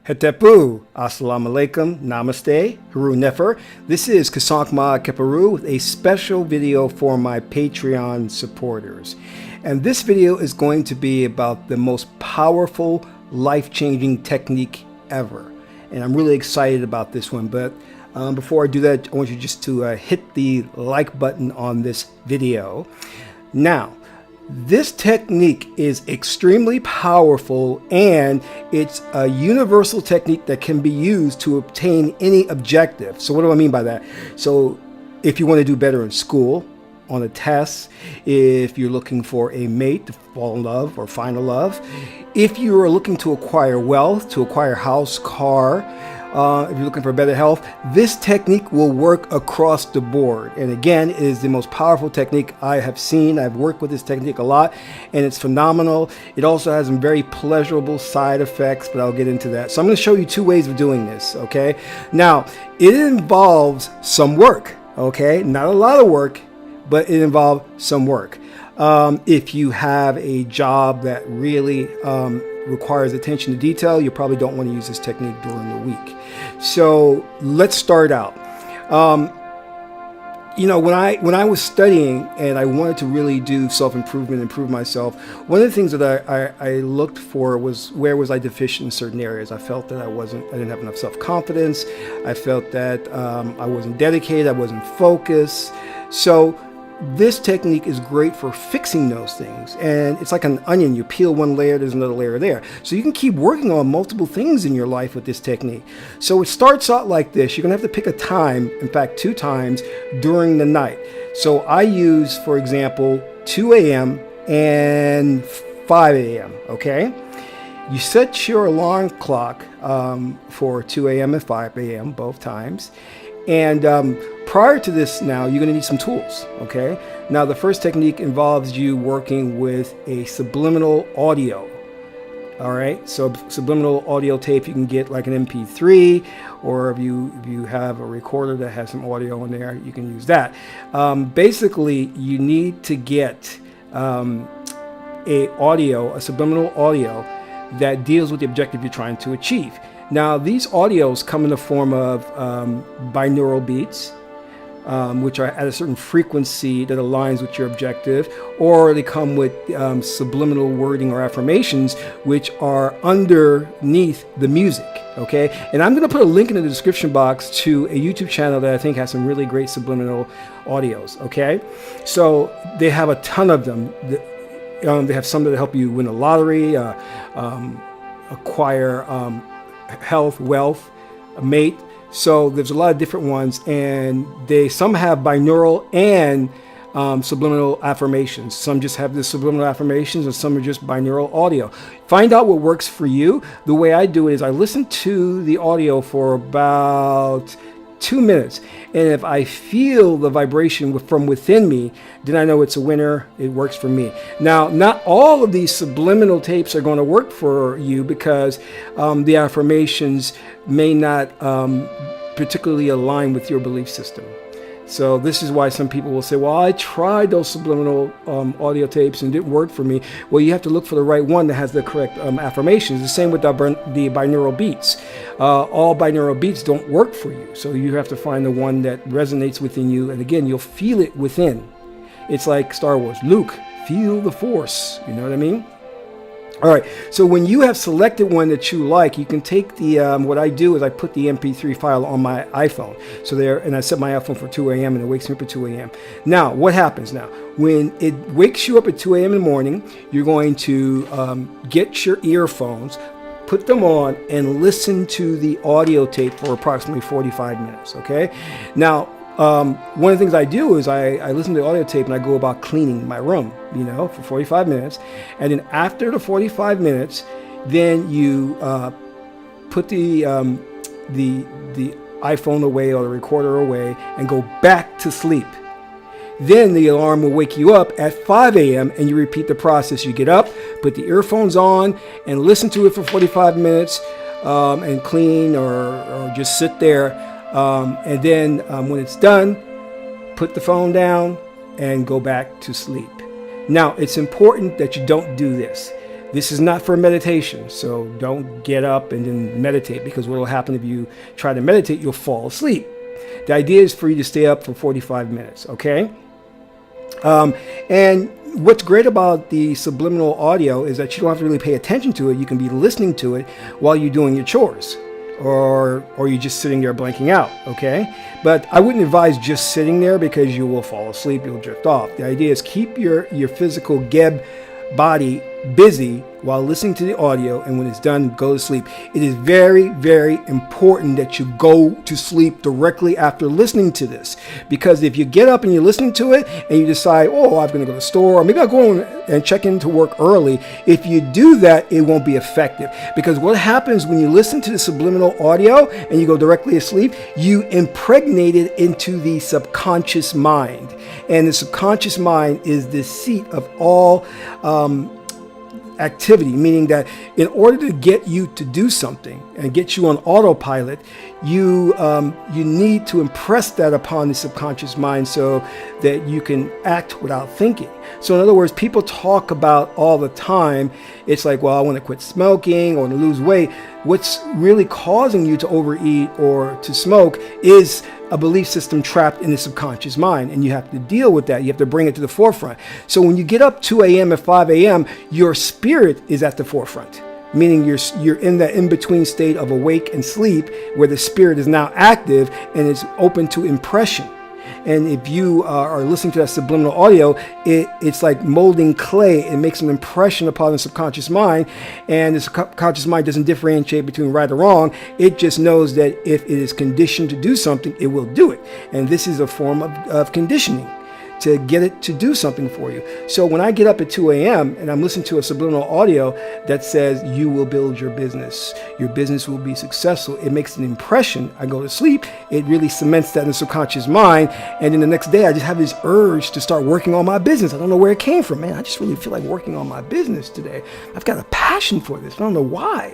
Hetepu, Assalamu alaikum, Namaste, Haru Nefer. This is Kasankma Keparu with a special video for my Patreon supporters. And this video is going to be about the most powerful, life-changing technique ever. And I'm really excited about this one. But before I do that, I want you just to hit the like button on this video. Now, this technique is extremely powerful, and it's a universal technique that can be used to obtain any objective. So what do I mean by that? So if you want to do better in school, on a test, if you're looking for a mate to fall in love or find a love, if you are looking to acquire wealth, to acquire a house, car, if you're looking for better health, this technique will work across the board. And again, it is the most powerful technique I have seen. I've worked with this technique a lot, and it's phenomenal. It also has some very pleasurable side effects, but I'll get into that. So I'm going to show you two ways of doing this, okay? Now, it involves some work, okay? Not a lot of work, but it involves some work. If you have a job that really requires attention to detail, you probably don't want to use this technique during the week. So let's start out. When I was studying and I wanted to really do self-improvement, improve myself, one of the things that I looked for was where was I deficient in certain areas. I felt that I didn't have enough self-confidence. I felt that I wasn't dedicated, I wasn't focused. So this technique is great for fixing those things, and it's like an onion. You peel one layer, there's another layer there. So you can keep working on multiple things in your life with this technique. So it starts out like this. You're gonna have to pick a time, in fact 2 times during the night. So I use, for example, 2 a.m. and 5 a.m. okay? You set your alarm clock for 2 a.m. and 5 a.m. both times. And prior to this now, you're going to need some tools, okay? Now, the first technique involves you working with a subliminal audio, all right? So subliminal audio tape, you can get like an MP3, or if you have a recorder that has some audio in there, you can use that. Basically, you need to get a subliminal audio that deals with the objective you're trying to achieve. Now, these audios come in the form of binaural beats, which are at a certain frequency that aligns with your objective, or they come with subliminal wording or affirmations, which are underneath the music, okay? And I'm going to put a link in the description box to a YouTube channel that I think has some really great subliminal audios, okay? So they have a ton of them. They have some that help you win the lottery, acquire health, wealth, a mate. So there's a lot of different ones, and some have binaural and subliminal affirmations. Some just have the subliminal affirmations, and some are just binaural audio. Find out what works for you. The way I do it is I listen to the audio for about 2 minutes, and if I feel the vibration from within me, then I know it's a winner. It works for me. Now, not all of these subliminal tapes are going to work for you, because the affirmations may not particularly align with your belief system. So this is why some people will say, well, I tried those subliminal audio tapes and it didn't work for me. Well, you have to look for the right one that has the correct affirmations. The same with the binaural beats. All binaural beats don't work for you. So you have to find the one that resonates within you. And again, you'll feel it within. It's like Star Wars. Luke, feel the Force. You know what I mean? All right, so when you have selected one that you like, you can take the, what I do is I put the MP3 file on my iPhone. So and I set my iPhone for 2 a.m. and it wakes me up at 2 a.m. Now, what happens now? When it wakes you up at 2 a.m. in the morning, you're going to get your earphones, put them on, and listen to the audio tape for approximately 45 minutes, okay? Now, one of the things I do is I listen to the audio tape and I go about cleaning my room, for 45 minutes. And then after the 45 minutes, then you put the iPhone away or the recorder away and go back to sleep. Then the alarm will wake you up at 5 a.m. and you repeat the process. You get up, put the earphones on, and listen to it for 45 minutes and clean or just sit there. And then when it's done, put the phone down and go back to sleep. Now, it's important that you don't do this. This is not for meditation, so don't get up and then meditate, because what will happen if you try to meditate, you'll fall asleep. The idea is for you to stay up for 45 minutes, okay? And what's great about the subliminal audio is that you don't have to really pay attention to it. You can be listening to it while you're doing your chores, or you're just sitting there blanking out, okay? But I wouldn't advise just sitting there, because you will fall asleep, you'll drift off. The idea is keep your physical Geb body busy while listening to the audio, and when it's done, go to sleep. It is very, very important that you go to sleep directly after listening to this, because if you get up and you're listening to it and you decide, oh, I'm going to go to the store, or maybe I'll go and check into work early, if you do that, it won't be effective. Because what happens when you listen to the subliminal audio and you go directly to sleep, you impregnate it into the subconscious mind. And the subconscious mind is the seat of all activity, meaning that in order to get you to do something and get you on autopilot, you need to impress that upon the subconscious mind so that you can act without thinking. So in other words, people talk about all the time, it's like, well, I want to quit smoking or to lose weight. What's really causing you to overeat or to smoke is a belief system trapped in the subconscious mind, and you have to deal with that. You have to bring it to the forefront. So when you get up 2 a.m. and 5 a.m., your spirit is at the forefront, meaning you're in that in-between state of awake and sleep, where the spirit is now active and is open to impression. And if you are listening to that subliminal audio, it's like molding clay. It makes an impression upon the subconscious mind, and the subconscious mind doesn't differentiate between right or wrong. It just knows that if it is conditioned to do something, it will do it. And this is a form of conditioning, to get it to do something for you. So when I get up at 2 a.m. and I'm listening to a subliminal audio that says you will build your business will be successful, it makes an impression. I go to sleep, it really cements that in the subconscious mind, and then the next day I just have this urge to start working on my business. I don't know where it came from, man. I just really feel like working on my business today. I've got a passion for this. I don't know why.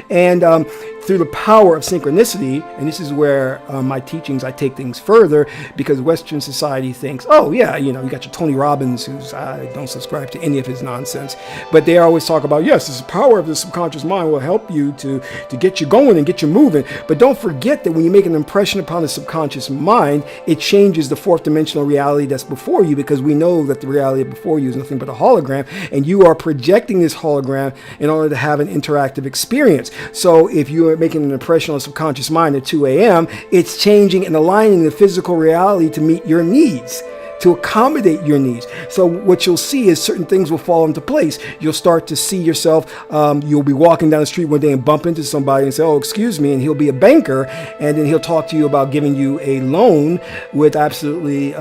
And through the power of synchronicity, and this is where my teachings, I take things further, because Western society thinks, oh yeah, you got your Tony Robbins, I don't subscribe to any of his nonsense, but they always talk about, yes, this power of the subconscious mind will help you to get you going and get you moving. But don't forget that when you make an impression upon the subconscious mind, it changes the fourth dimensional reality that's before you, because we know that the reality before you is nothing but a hologram, and you are projecting this hologram in order to have an interactive experience. So if you are making an impression on the subconscious mind at 2 a.m., it's changing and aligning the physical reality to meet your needs, to accommodate your needs. So what you'll see is certain things will fall into place. You'll start to see yourself, you'll be walking down the street one day and bump into somebody and say, oh, excuse me, and he'll be a banker, and then he'll talk to you about giving you a loan with absolutely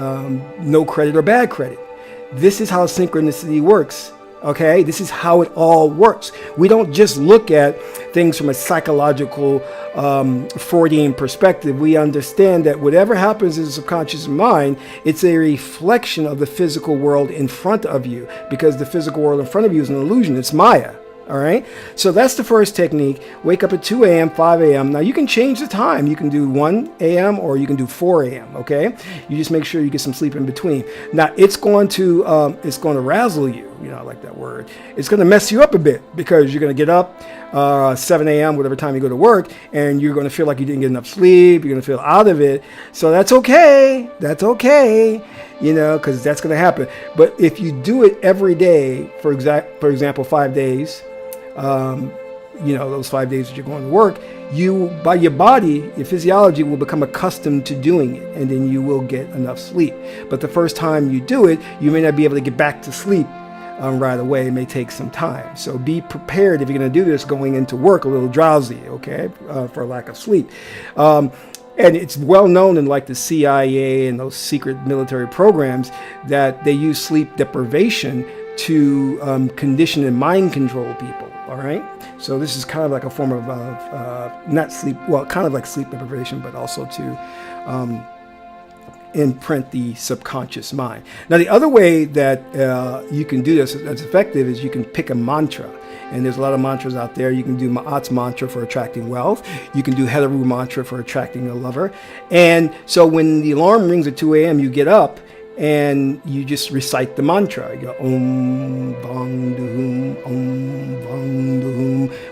no credit or bad credit. This is how synchronicity works. Okay, this is how it all works. We don't just look at things from a psychological Freudian perspective. We understand that whatever happens in the subconscious mind, it's a reflection of the physical world in front of you, because the physical world in front of you is an illusion. It's Maya. All right. So that's the first technique. Wake up at 2 a.m., 5 a.m. Now you can change the time. You can do 1 a.m. or you can do 4 a.m. Okay. You just make sure you get some sleep in between. Now it's going to razzle you. I like that word. It's going to mess you up a bit, because you're going to get up 7 a.m., whatever time you go to work, and you're going to feel like you didn't get enough sleep. You're going to feel out of it. So that's okay. That's okay. Because that's going to happen. But if you do it every day, for example, 5 days, those 5 days that you're going to work, by your body, your physiology will become accustomed to doing it, and then you will get enough sleep. But the first time you do it, you may not be able to get back to sleep right away. It may take some time. So be prepared if you're going to do this going into work a little drowsy, okay, for lack of sleep. And it's well known in like the CIA and those secret military programs that they use sleep deprivation to condition and mind control people. All right. So this is kind of like a form of not sleep, well, kind of like sleep deprivation, but also to imprint the subconscious mind. Now, the other way that you can do this that's effective is you can pick a mantra. And there's a lot of mantras out there. You can do Ma'at's mantra for attracting wealth. You can do Hedaru mantra for attracting a lover. And so when the alarm rings at 2 a.m., you get up and you just recite the mantra. You go Om Bang Dum Om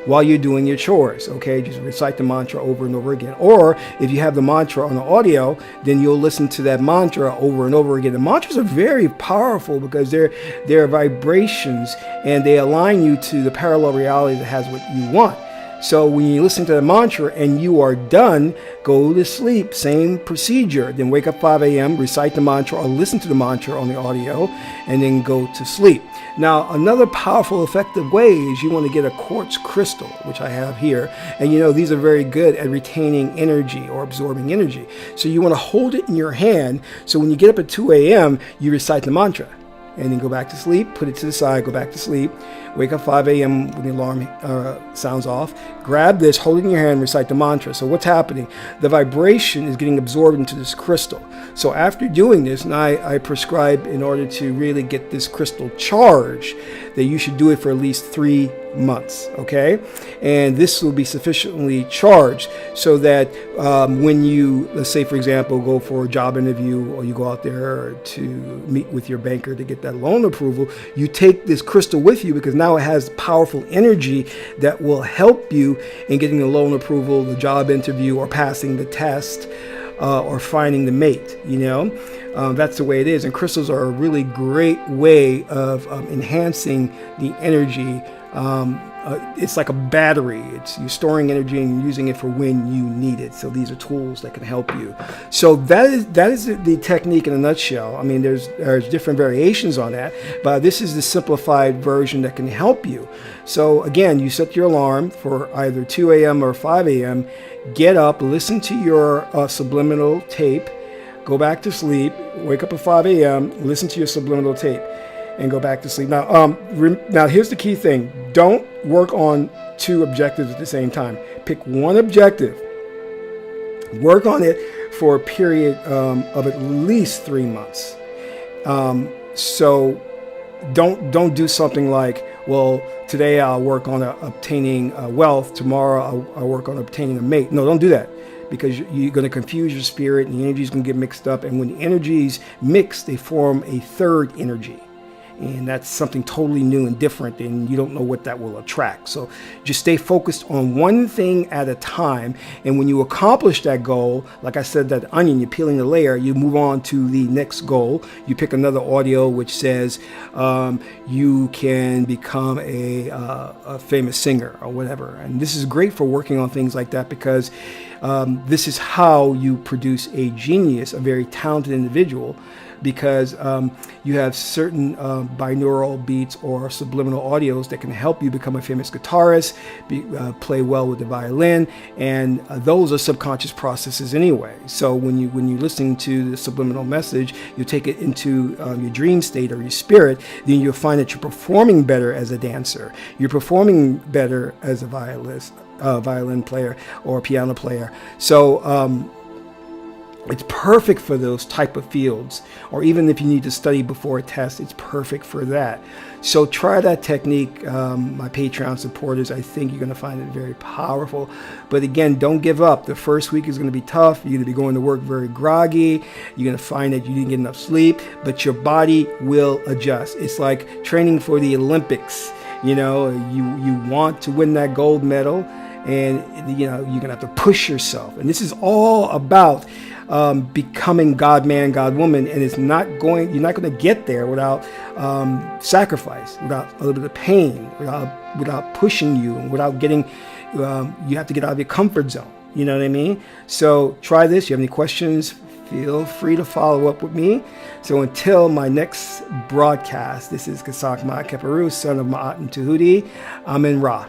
while you're doing your chores. Okay, just recite the mantra over and over again. Or if you have the mantra on the audio, then you'll listen to that mantra over and over again. The mantras are very powerful because they're vibrations, and they align you to the parallel reality that has what you want. So when you listen to the mantra and you are done, go to sleep, same procedure. Then wake up 5 a.m., recite the mantra or listen to the mantra on the audio, and then go to sleep. Now, another powerful, effective way is you want to get a quartz crystal, which I have here. And these are very good at retaining energy or absorbing energy. So you want to hold it in your hand. So when you get up at 2 a.m., you recite the mantra. And then go back to sleep, put it to the side, go back to sleep, wake up 5 a.m. when the alarm sounds off, grab this, hold it in your hand, recite the mantra. So what's happening? The vibration is getting absorbed into this crystal. So after doing this, and I prescribe, in order to really get this crystal charged, that you should do it for at least 3 months, okay? And this will be sufficiently charged so that when you, let's say, for example, go for a job interview, or you go out there to meet with your banker to get that loan approval, you take this crystal with you, because now it has powerful energy that will help you in getting the loan approval, the job interview, or passing the test, or finding the mate. That's the way it is. And crystals are a really great way of enhancing the energy. It's like a battery. You're storing energy and using it for when you need it. So these are tools that can help you. So that is the technique in a nutshell. I mean, there's different variations on that, but this is the simplified version that can help you. So again, you set your alarm for either 2 a.m. or 5 a.m. Get up, listen to your subliminal tape, go back to sleep, wake up at 5 a.m., listen to your subliminal tape, and go back to sleep. Now here's the key thing. Don't work on 2 objectives at the same time. Pick one objective. Work on it for a period of at least 3 months. So don't do something like, well, today I'll work on obtaining wealth. Tomorrow I'll work on obtaining a mate. No, don't do that, because you're going to confuse your spirit and the energy is going to get mixed up. And when the energies mix, they form a third energy. And that's something totally new and different, and you don't know what that will attract. So just stay focused on one thing at a time. And when you accomplish that goal, like I said, that onion, you're peeling the layer, you move on to the next goal. You pick another audio which says you can become a famous singer or whatever. And this is great for working on things like that, because this is how you produce a genius, a very talented individual, because you have certain binaural beats or subliminal audios that can help you become a famous guitarist, play well with the violin, and those are subconscious processes anyway. So when you're listening to the subliminal message, you take it into your dream state or your spirit, then you'll find that you're performing better as a dancer, you're performing better as a violin player or piano player. So it's perfect for those type of fields, or even if you need to study before a test, it's perfect for that. So try that technique. My Patreon supporters, I think you're going to find it very powerful. But again, don't give up. The first week is going to be tough. You're going to be going to work very groggy. You're going to find that you didn't get enough sleep, but your body will adjust. It's like training for the Olympics. You want to win that gold medal, and you're going to have to push yourself. And this is all about becoming God man, God woman, and you're not going to get there without sacrifice, without a little bit of pain, without pushing you, and without getting. You have to get out of your comfort zone. You know what I mean? So try this. You have any questions? Feel free to follow up with me. So until my next broadcast, this is Kasak Ma Keperu, son of Ma'at and Tahuti. Amen Ra.